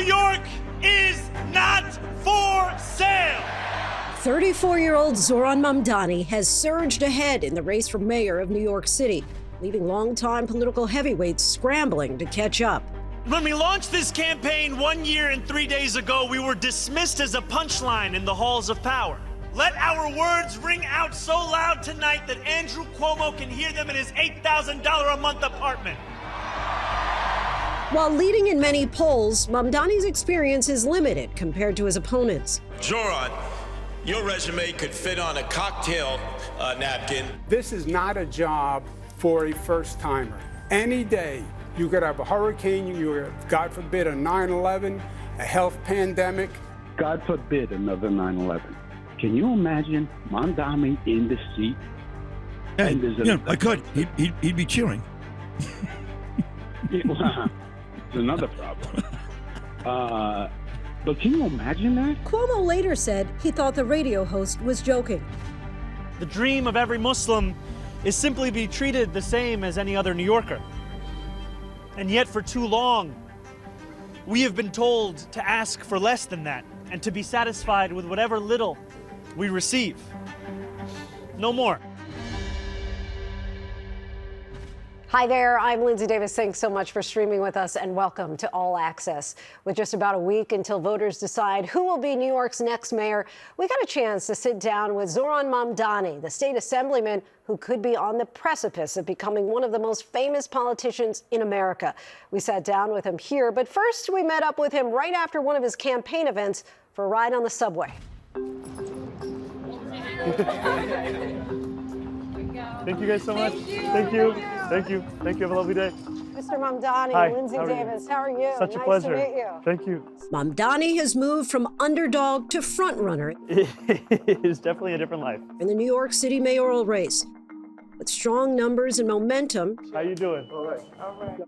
York is not for sale. 34-year-old Zohran Mamdani has surged ahead in the race for mayor of New York City, leaving longtime political heavyweights scrambling to catch up. When we launched this campaign 1 year and 3 days ago, we were dismissed as a punchline in the halls of power. Let our words ring out so loud tonight that Andrew Cuomo can hear them in his $8,000 a month apartment. While leading in many polls, Mamdani's experience is limited compared to his opponents. Zohran, your resume could fit on a cocktail napkin. This is not a job for a first-timer. Any day, you could have a hurricane, God forbid, a 9/11, a health pandemic. God forbid another 9/11. Can you imagine Mamdani in the seat? Yeah, I could. He'd be cheering. It's another problem. But can you imagine that? Cuomo later said he thought the radio host was joking. The dream of every Muslim is simply be treated the same as any other New Yorker. And yet for too long, we have been told to ask for less than that and to be satisfied with whatever little we receive. No more. Hi there, I'm Linsey Davis. Thanks so much for streaming with us and welcome to All Access. With just about a week until voters decide who will be New York's next mayor, we got a chance to sit down with Zohran Mamdani, the state assemblyman who could be on the precipice of becoming one of the most famous politicians in America. We sat down with him here, but first we met up with him right after one of his campaign events for a ride on the subway. Thank you guys so much. Thank you. Thank you. Thank you. Have a lovely day. Mr. Mamdani, Hi, Linsey how are you? Davis, how are you? Such a nice pleasure. to meet you. Thank you. Mamdani has moved from underdog to frontrunner It is definitely a different life. in the New York City mayoral race. With strong numbers and momentum, How you doing? All right.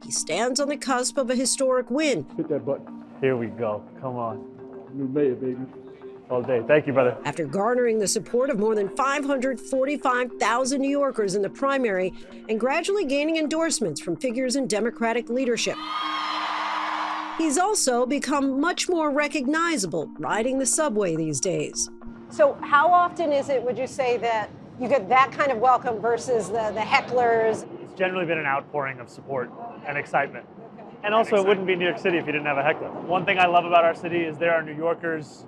he stands on the cusp of a historic win. Hit that button. Here we go. Come on. New mayor, baby. All day. Thank you, brother. After garnering the support of more than 545,000 New Yorkers in the primary and gradually gaining endorsements from figures in Democratic leadership. He's also become much more recognizable riding the subway these days. So how often is it, would you say, that you get that kind of welcome versus the hecklers? It's generally been an outpouring of support and excitement. And also, it wouldn't be New York City if you didn't have a heckler. One thing I love about our city is there are New Yorkers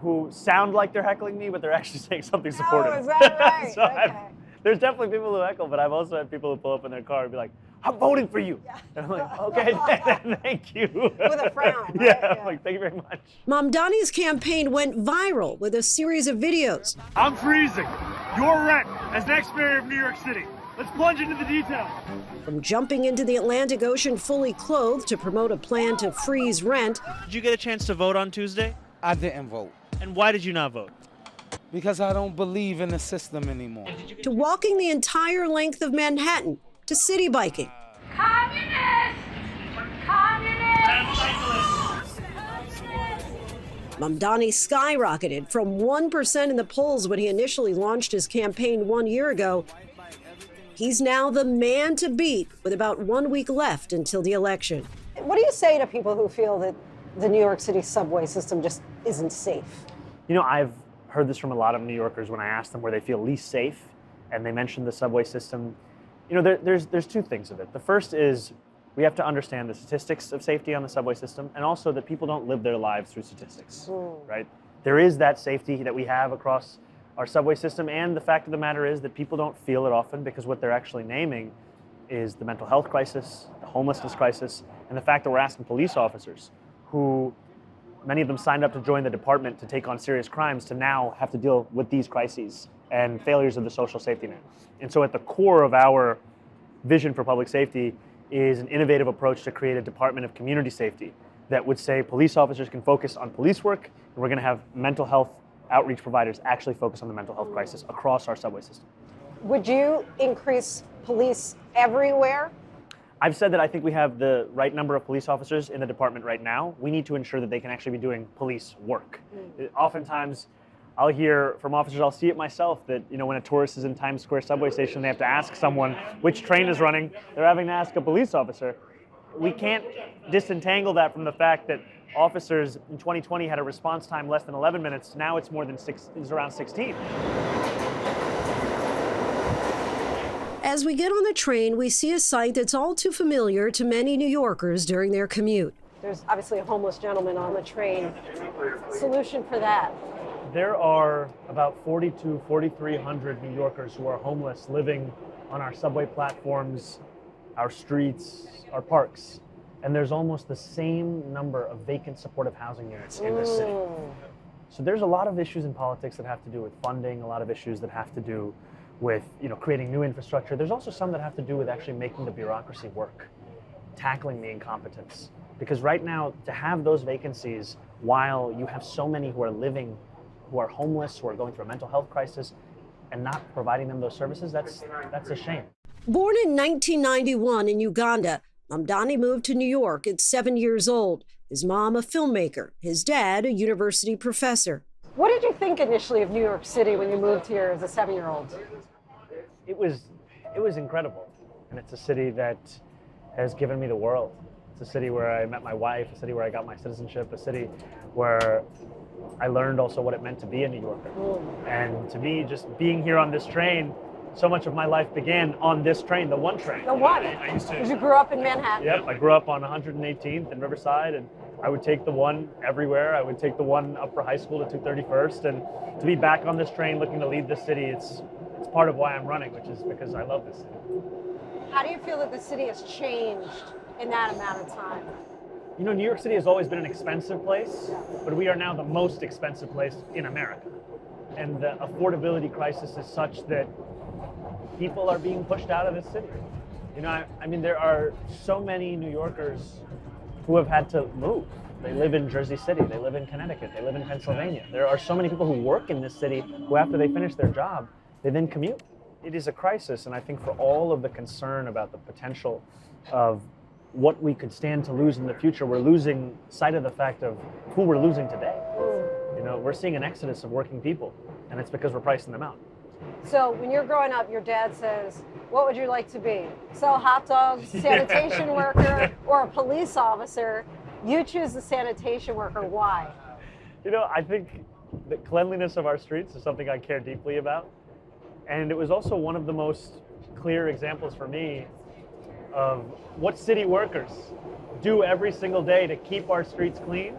who sound like they're heckling me, but they're actually saying something supportive. Oh, is that right? So Okay. there's definitely people who heckle, but I've also had people who pull up in their car and be like, I'm voting for you. Yeah. And I'm like, okay, thank you. With a frown, right? Yeah, Yeah. I'm like, thank you very much. Mamdani's campaign went viral with a series of videos. I'm freezing your rent as next mayor of New York City. Let's plunge into the details. From jumping into the Atlantic Ocean fully clothed to promote a plan to freeze rent. Did you get a chance to vote on Tuesday? I didn't vote And why did you not vote? because I don't believe in the system anymore. To walking the entire length of Manhattan, to city biking. Communist! Communist! Mamdani skyrocketed from 1% in the polls when he initially launched his campaign 1 year ago. He's now the man to beat with about 1 week left until the election. What do you say to people who feel that the New York City subway system just isn't safe? You know, I've heard this from a lot of New Yorkers when I ask them where they feel least safe, and they mention the subway system. You know, there's two things of it. The first is we have to understand the statistics of safety on the subway system, and also that people don't live their lives through statistics, right? There is that safety that we have across our subway system, and the fact of the matter is that people don't feel it often because what they're actually naming is the mental health crisis, the homelessness crisis, and the fact that we're asking police officers who many of them signed up to join the department to take on serious crimes to now have to deal with these crises and failures of the social safety net. And so at the core of our vision for public safety is an innovative approach to create a department of community safety that would say police officers can focus on police work, and we're going to have mental health outreach providers actually focus on the mental health crisis across our subway system. Would you increase police everywhere? I've said that I think we have the right number of police officers in the department right now. We need to ensure that they can actually be doing police work. Oftentimes, I'll hear from officers, I'll see it myself, that when a tourist is in Times Square subway station, they have to ask someone which train is running. They're having to ask a police officer, we can't disentangle that from the fact that officers in 2020 had a response time less than 11 minutes. Now it's more than it's around 16. As we get on the train, we see a sight that's all too familiar to many New Yorkers during their commute. There's obviously a homeless gentleman on the train. Solution for that? There are about 4,300 New Yorkers who are homeless living on our subway platforms, our streets, our parks. And there's almost the same number of vacant supportive housing units in this city. So there's a lot of issues in politics that have to do with funding, a lot of issues that have to do with creating new infrastructure. There's also some that have to do with actually making the bureaucracy work, tackling the incompetence. Because right now, to have those vacancies while you have so many who are homeless, who are going through a mental health crisis, and not providing them those services, that's a shame. Born in 1991 in Uganda, Mamdani moved to New York at 7 years old. His mom, a filmmaker, his dad, a university professor. What did you think initially of New York City when you moved here as a 7-year-old? It was incredible. And it's a city that has given me the world. It's a city where I met my wife, a city where I got my citizenship, a city where I learned also what it meant to be a New Yorker. And to me, just being here on this train, so much of my life began on this train, the one train. The one? Because you grew up in Manhattan. Yep, I grew up on 118th in Riverside, and I would take the one everywhere. I would take the one up for high school to 231st, and to be back on this train looking to leave this city, it's part of why I'm running, which is because I love this city. How do you feel that the city has changed in that amount of time? New York City has always been an expensive place, but we are now the most expensive place in America. And the affordability crisis is such that people are being pushed out of this city. I mean, there are so many New Yorkers who have had to move. They live in Jersey City, they live in Connecticut, they live in Pennsylvania. There are so many people who work in this city who, after they finish their job, they then commute. It is a crisis, and I think for all of the concern about the potential of what we could stand to lose in the future, we're losing sight of the fact of who we're losing today. We're seeing an exodus of working people, and it's because we're pricing them out. So when you're growing up, your dad says, what would you like to be? Sell hot dogs, sanitation worker, or a police officer? You choose the sanitation worker. Why? I think the cleanliness of our streets is something I care deeply about. And it was also one of the most clear examples for me of what city workers do every single day to keep our streets clean.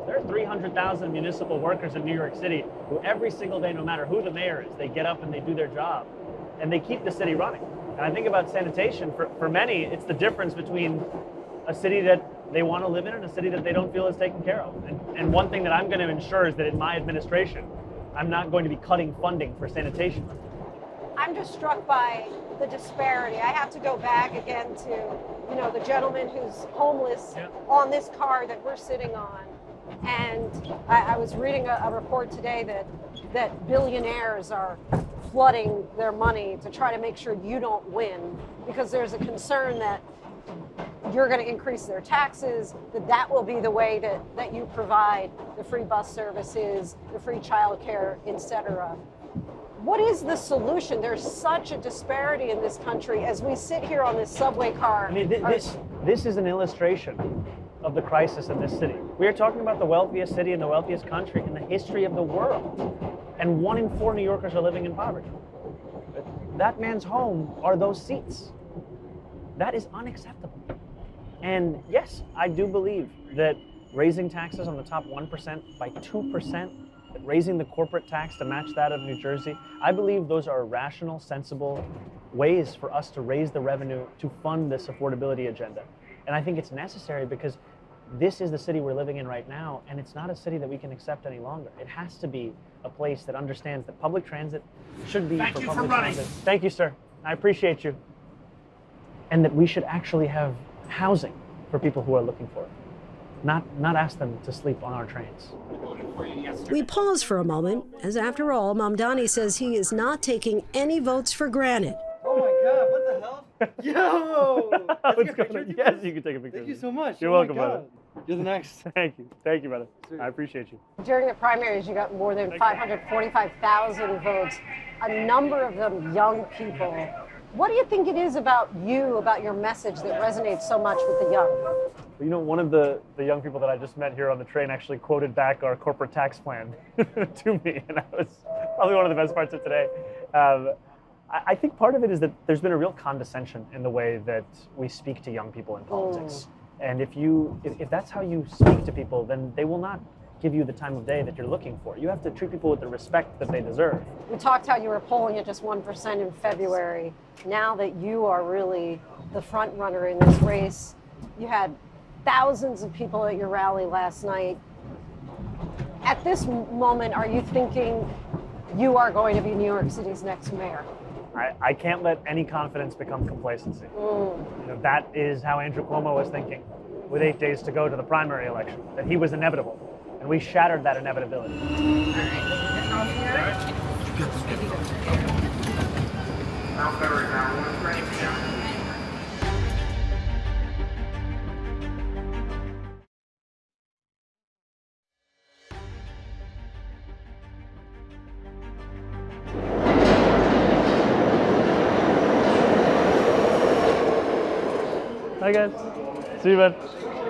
There are 300,000 municipal workers in New York City who every single day, no matter who the mayor is, they get up and they do their job and they keep the city running. And I think about sanitation, for many, it's the difference between a city that they want to live in and a city that they don't feel is taken care of. And one thing that I'm going to ensure is that in my administration, I'm not going to be cutting funding for sanitation. I'm just struck by the disparity. I have to go back again to, the gentleman who's homeless on this car that we're sitting on. And I was reading a report today that billionaires are flooding their money to try to make sure you don't win, because there's a concern that you're going to increase their taxes, that will be the way that you provide the free bus services, the free childcare, etc. What is the solution? There's such a disparity in this country as we sit here on this subway car. I mean, this is an illustration of the crisis in this city. We are talking about the wealthiest city in the wealthiest country in the history of the world. And 1 in 4 New Yorkers are living in poverty. That man's home are those seats. That is unacceptable. And yes, I do believe that raising taxes on the top 1% by 2%, raising the corporate tax to match that of New Jersey, I believe those are rational, sensible ways for us to raise the revenue to fund this affordability agenda. And I think it's necessary because this is the city we're living in right now, and it's not a city that we can accept any longer. It has to be a place that understands that public transit should be for public transit. Thank you, sir. I appreciate you. And that we should actually have housing for people who are looking for it. Not ask them to sleep on our trains. We pause for a moment, as after all, Mamdani says he is not taking any votes for granted. Oh my God, what the hell? Yo! What's going on? Yes, you can take a picture. Thank you so much. You're welcome, brother. You're the next. Thank you, brother. I appreciate you. During the primaries, you got more than 545,000 votes, a number of them young people. What do you think it is about you, about your message that resonates so much with the young? You know, one of the young people that I just met here on the train actually quoted back our corporate tax plan to me, and that was probably one of the best parts of today. I think part of it is that there's been a real condescension in the way that we speak to young people in politics. And if that's how you speak to people, then they will not give you the time of day that you're looking for. You have to treat people with the respect that they deserve. We talked how you were polling at just 1% in February. Now that you are really the front runner in this race, you had thousands of people at your rally last night. At this moment, are you thinking you are going to be New York City's next mayor? I can't let any confidence become complacency. You know, that is how Andrew Cuomo was thinking with 8 days to go to the primary election, that he was inevitable. And we shattered that inevitability. Hi guys. See you, bud.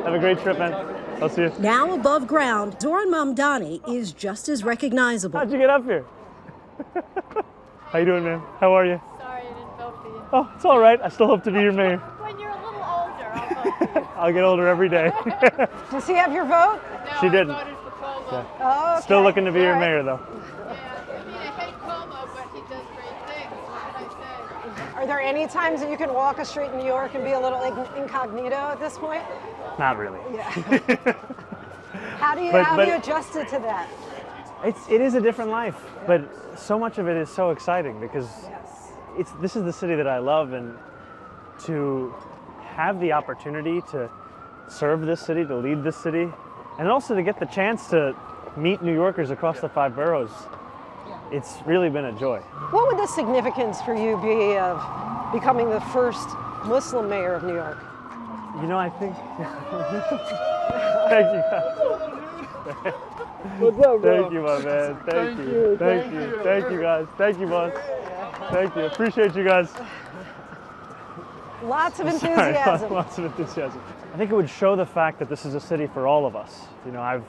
Have a great trip, man. I'll see you. Now above ground, Zohran Mamdani is just as recognizable. How'd you get up here? How you doing, man? How are you? Sorry, I didn't vote for you. Oh, it's all right. I still hope to be your mayor. When you're a little older, I'll vote for you. I'll get older every day. Does he have your vote? No, She didn't. I voted for Cuomo. Yeah. Oh, okay. Still looking to be your All right. mayor, though. Yeah, I mean, I hate Cuomo, but he does great things. What can I say? Are there any times that you can walk a street in New York and be a little incognito at this point? Not really. Yeah. How do you adjusted to that? It is a different life, but so much of it is so exciting because this is the city that I love, and to have the opportunity to serve this city, to lead this city, and also to get the chance to meet New Yorkers across the 5 boroughs, it's really been a joy. What would the significance for you be of becoming the first Muslim mayor of New York? You know, I think. Thank you, guys. What's up, bro? Thank you, my man. Thank you. Thank you. Thank you, guys. Thank you, boss. Thank you. Appreciate you guys. Lots of Sorry, enthusiasm. lots of enthusiasm. I think it would show the fact that this is a city for all of us. You know, I've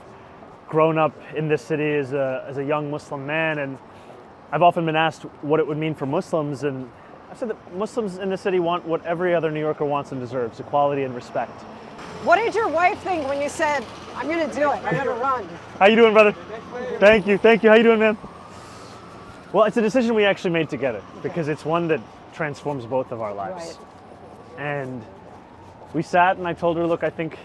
grown up in this city as a young Muslim man, and I've often been asked what it would mean for Muslims, and I've said that Muslims in the city want what every other New Yorker wants and deserves: equality and respect. What did your wife think when you said, I'm going to do it, I'm going to run? How you doing, brother? Thank you. Thank you. How you doing, man? Well, it's a decision we actually made together because it's one that transforms both of our lives. Right. And we sat and I told her, look, I think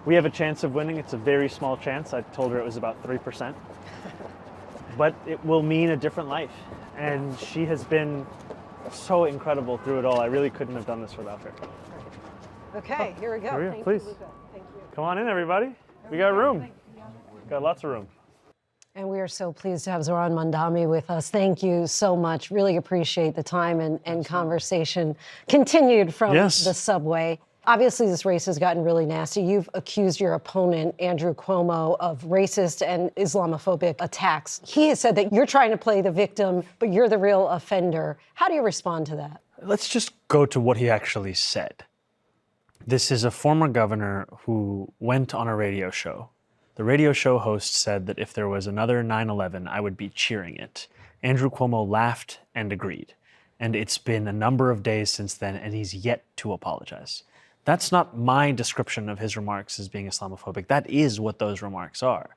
we have a chance of winning. It's a very small chance. I told her it was about 3%. But it will mean a different life. And she has been so incredible through it all. I really couldn't have done this without her. Okay, here we go. Here we go, Thank please. you, Luca. Thank you. Come on in, everybody. We got room. Got lots of room. And we are so pleased to have Zohran Mamdani with us. Thank you so much. Really appreciate the time and conversation continued from the subway. Obviously, this race has gotten really nasty. You've accused your opponent, Andrew Cuomo, of racist and Islamophobic attacks. He has said that you're trying to play the victim, but you're the real offender. How do you respond to that? Let's just go to what he actually said. This is a former governor who went on a radio show. The radio show host said that if there was another 9/11, I would be cheering it. Andrew Cuomo laughed and agreed. And it's been a number of days since then, and he's yet to apologize. That's not my description of his remarks as being Islamophobic. That is what those remarks are.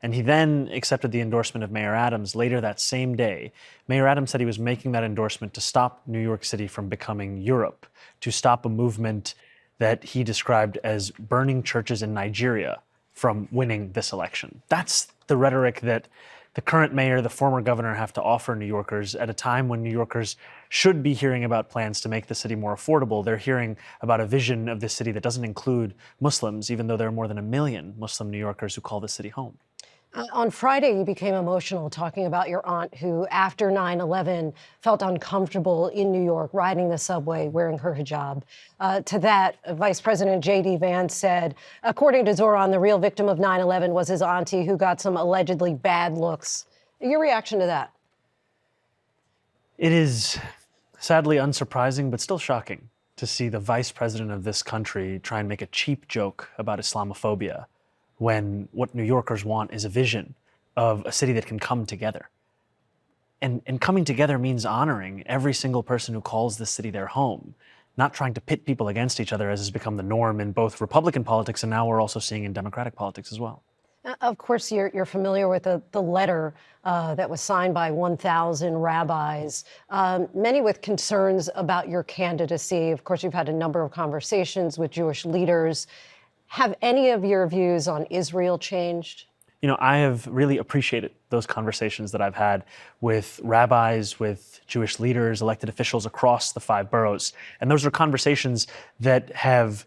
And he then accepted the endorsement of Mayor Adams later that same day. Mayor Adams said he was making that endorsement to stop New York City from becoming Europe, to stop a movement that he described as burning churches in Nigeria from winning this election. That's the rhetoric that the current mayor, the former governor have to offer New Yorkers at a time when New Yorkers should be hearing about plans to make the city more affordable. They're hearing about a vision of this city that doesn't include Muslims, even though there are more than 1 million Muslim New Yorkers who call the city home. On Friday, you became emotional talking about your aunt who, after 9/11, felt uncomfortable in New York, riding the subway, wearing her hijab. To that, Vice President J.D. Vance said, according to Zohran, the real victim of 9/11 was his auntie who got some allegedly bad looks. Your reaction to that? It is Sadly unsurprising, but still shocking to see the vice president of this country try and make a cheap joke about Islamophobia when what New Yorkers want is a vision of a city that can come together. And coming together means honoring every single person who calls this city their home, not trying to pit people against each other as has become the norm in both Republican politics and now we're also seeing in Democratic politics as well. Of course, you're familiar with the letter that was signed by 1,000 rabbis, many with concerns about your candidacy. Of course, you've had a number of conversations with Jewish leaders. Have any of your views on Israel changed? You know, I have really appreciated those conversations that I've had with rabbis, with Jewish leaders, elected officials across the 5 boroughs. And those are conversations that have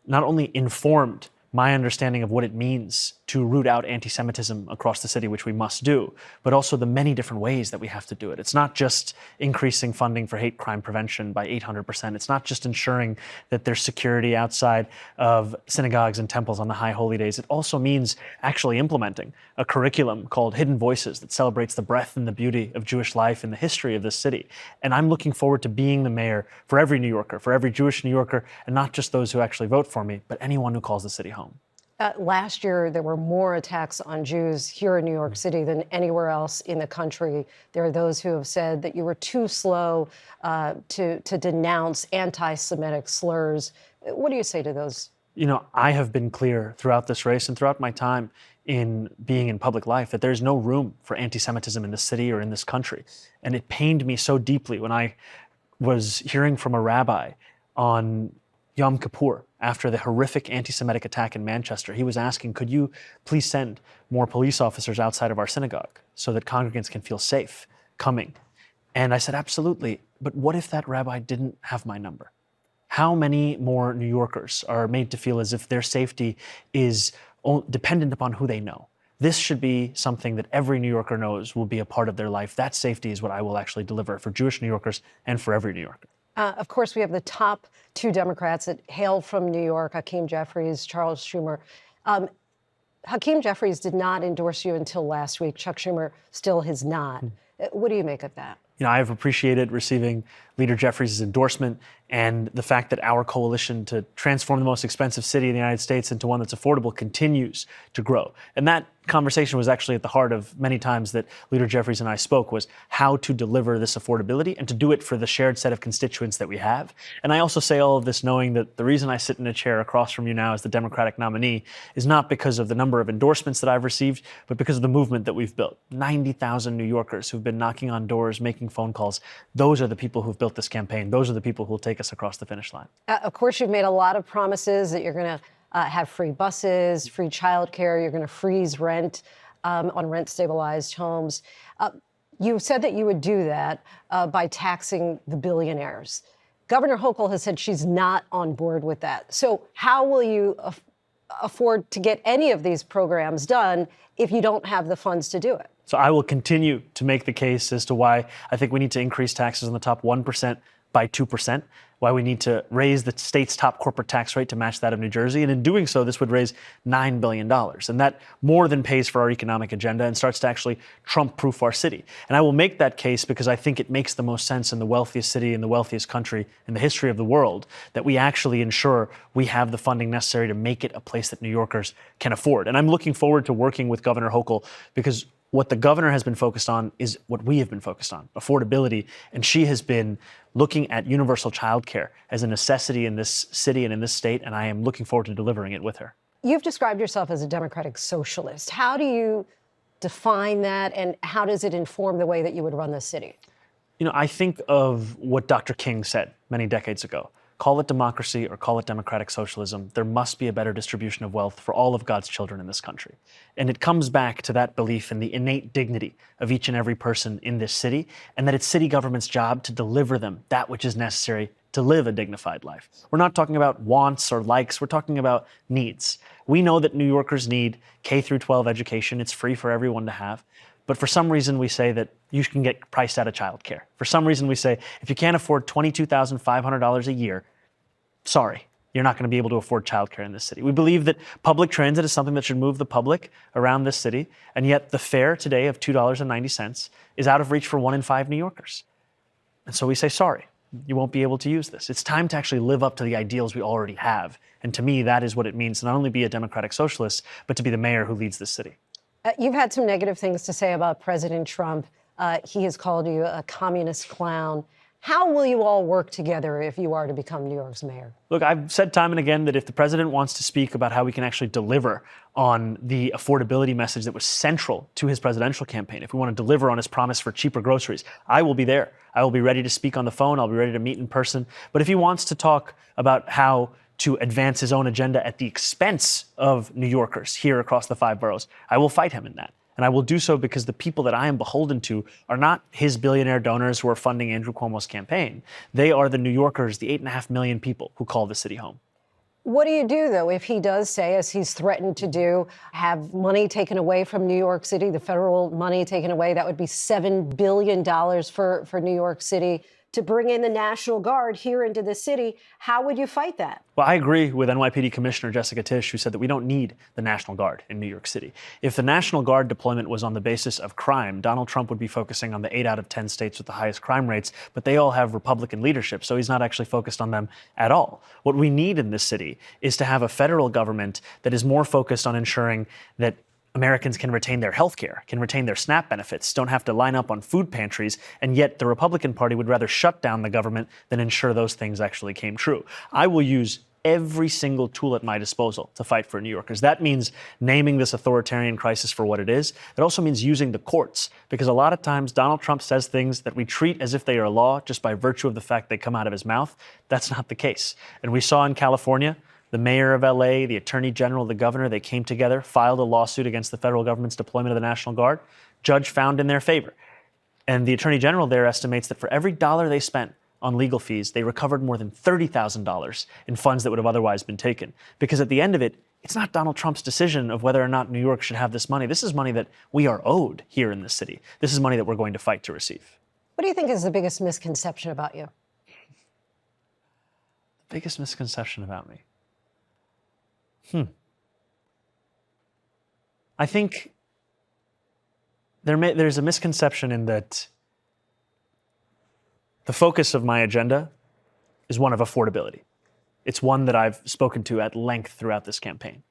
not only informed my understanding of what it means to root out anti-Semitism across the city, which we must do, but also the many different ways that we have to do it. It's not just increasing funding for hate crime prevention by 800%. It's not just ensuring that there's security outside of synagogues and temples on the high holy days. It also means actually implementing a curriculum called Hidden Voices that celebrates the breadth and the beauty of Jewish life and the history of this city. And I'm looking forward to being the mayor for every New Yorker, for every Jewish New Yorker, and not just those who actually vote for me, but anyone who calls the city home. Last year, there were more attacks on Jews here in New York City than anywhere else in the country. There are those who have said that you were too slow to denounce anti-Semitic slurs. What do you say to those? You know, I have been clear throughout this race and throughout my time in being in public life that there's no room for anti-Semitism in this city or in this country. And it pained me so deeply when I was hearing from a rabbi on Yom Kippur, after the horrific anti-Semitic attack in Manchester. He was asking, could you please send more police officers outside of our synagogue so that congregants can feel safe coming? And I said, absolutely. But what if that rabbi didn't have my number? How many more New Yorkers are made to feel as if their safety is dependent upon who they know? This should be something that every New Yorker knows will be a part of their life. That safety is what I will actually deliver for Jewish New Yorkers and for every New Yorker. Of course, we have the top 2 Democrats that hail from New York, Hakeem Jeffries, Charles Schumer. Hakeem Jeffries did not endorse you until last week. Chuck Schumer still has not. What do you make of that? You know, I've appreciated receiving Leader Jeffries' endorsement and the fact that our coalition to transform the most expensive city in the United States into one that's affordable continues to grow. And that conversation was actually at the heart of many times that Leader Jeffries and I spoke, was how to deliver this affordability and to do it for the shared set of constituents that we have. And I also say all of this knowing that the reason I sit in a chair across from you now as the Democratic nominee is not because of the number of endorsements that I've received, but because of the movement that we've built. 90,000 New Yorkers who've been knocking on doors, making phone calls. Those are the people who've built this campaign. Those are the people who will take us across the finish line. Of course, you've made a lot of promises that you're going to have free buses, free childcare. You're going to freeze rent on rent-stabilized homes. You said that you would do that by taxing the billionaires. Governor Hochul has said she's not on board with that. So how will you afford to get any of these programs done if you don't have the funds to do it? So I will continue to make the case as to why I think we need to increase taxes on the top 1% by 2%, why we need to raise the state's top corporate tax rate to match that of New Jersey. And in doing so, this would raise $9 billion. And that more than pays for our economic agenda and starts to actually Trump-proof our city. And I will make that case because I think it makes the most sense in the wealthiest city, in the wealthiest country in the history of the world, that we actually ensure we have the funding necessary to make it a place that New Yorkers can afford. And I'm looking forward to working with Governor Hochul because what the governor has been focused on is what we have been focused on, affordability. And she has been looking at universal child care as a necessity in this city and in this state, and I am looking forward to delivering it with her. You've described yourself as a democratic socialist. How do you define that, and how does it inform the way that you would run the city? You know, I think of what Dr. King said many decades ago. Call it democracy or call it democratic socialism, there must be a better distribution of wealth for all of God's children in this country. And it comes back to that belief in the innate dignity of each and every person in this city, and that it's city government's job to deliver them that which is necessary to live a dignified life. We're not talking about wants or likes, we're talking about needs. We know that New Yorkers need K through 12 education. It's free for everyone to have. But for some reason, we say that you can get priced out of childcare. For some reason, we say if you can't afford $22,500 a year, sorry, you're not going to be able to afford childcare in this city. We believe that public transit is something that should move the public around this city, and yet the fare today of $2.90 is out of reach for 1 in 5 New Yorkers. And so we say sorry. you won't be able to use this. It's time to actually live up to the ideals we already have. And to me, that is what it means to not only be a democratic socialist, but to be the mayor who leads this city. You've had some negative things to say about President Trump. He has called you a communist clown. How will you all work together if you are to become New York's mayor? Look, I've said time and again that if the president wants to speak about how we can actually deliver on the affordability message that was central to his presidential campaign, if we want to deliver on his promise for cheaper groceries, I will be there. I will be ready to speak on the phone. I'll be ready to meet in person. But if he wants to talk about how to advance his own agenda at the expense of New Yorkers here across the 5 boroughs, I will fight him in that. And I will do so because the people that I am beholden to are not his billionaire donors who are funding Andrew Cuomo's campaign. They are the New Yorkers, the 8.5 million people who call the city home. What do you do, though, if he does say, as he's threatened to do, have money taken away from New York City, the federal money taken away? That would be $7 billion for New York City to bring in the National Guard here into the city. How would you fight that? Well, I agree with NYPD Commissioner Jessica Tisch, who said that we don't need the National Guard in New York City. If the National Guard deployment was on the basis of crime, Donald Trump would be focusing on the 8 out of 10 states with the highest crime rates, but they all have Republican leadership, so he's not actually focused on them at all. What we need in this city is to have a federal government that is more focused on ensuring that Americans can retain their health care, can retain their SNAP benefits, don't have to line up on food pantries, and yet the Republican Party would rather shut down the government than ensure those things actually came true. I will use every single tool at my disposal to fight for New Yorkers. That means naming this authoritarian crisis for what it is. It also means using the courts, because a lot of times Donald Trump says things that we treat as if they are law just by virtue of the fact they come out of his mouth. That's not the case. And we saw in California, the mayor of LA, the attorney general, the governor, they came together, filed a lawsuit against the federal government's deployment of the National Guard. Judge found in their favor. And the attorney general there estimates that for every dollar they spent on legal fees, they recovered more than $30,000 in funds that would have otherwise been taken. Because at the end of it, it's not Donald Trump's decision of whether or not New York should have this money. This is money that we are owed here in this city. This is money that we're going to fight to receive. What do you think is the biggest misconception about you? The biggest misconception about me? I think there's a misconception in that the focus of my agenda is one of affordability. It's one that I've spoken to at length throughout this campaign.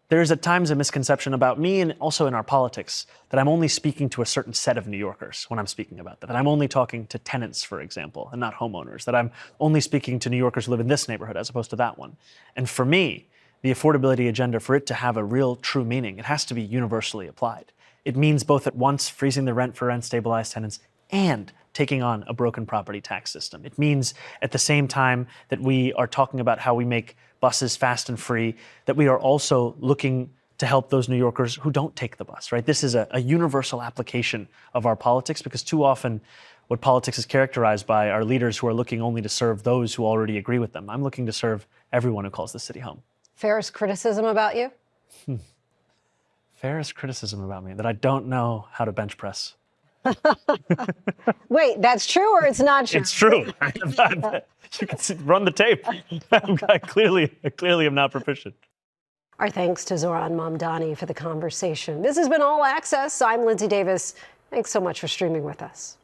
There is at times a misconception about me and also in our politics that I'm only speaking to a certain set of New Yorkers when I'm speaking about that I'm only talking to tenants, for example, and not homeowners, that I'm only speaking to New Yorkers who live in this neighborhood as opposed to that one. And for me, the affordability agenda, for it to have a real true meaning, it has to be universally applied. It means both at once freezing the rent for rent-stabilized tenants and taking on a broken property tax system. It means at the same time that we are talking about how we make buses fast and free, that we are also looking to help those New Yorkers who don't take the bus, right? This is a universal application of our politics, because too often what politics is characterized by are leaders who are looking only to serve those who already agree with them. I'm looking to serve everyone who calls the city home. Fairest criticism about you? Fairest criticism about me, that I don't know how to bench press. Wait, that's true or it's not true? It's true. You can run the tape. I clearly am not proficient. Our thanks to Zohran Mamdani for the conversation. This has been All Access. I'm Linsey Davis. Thanks so much for streaming with us.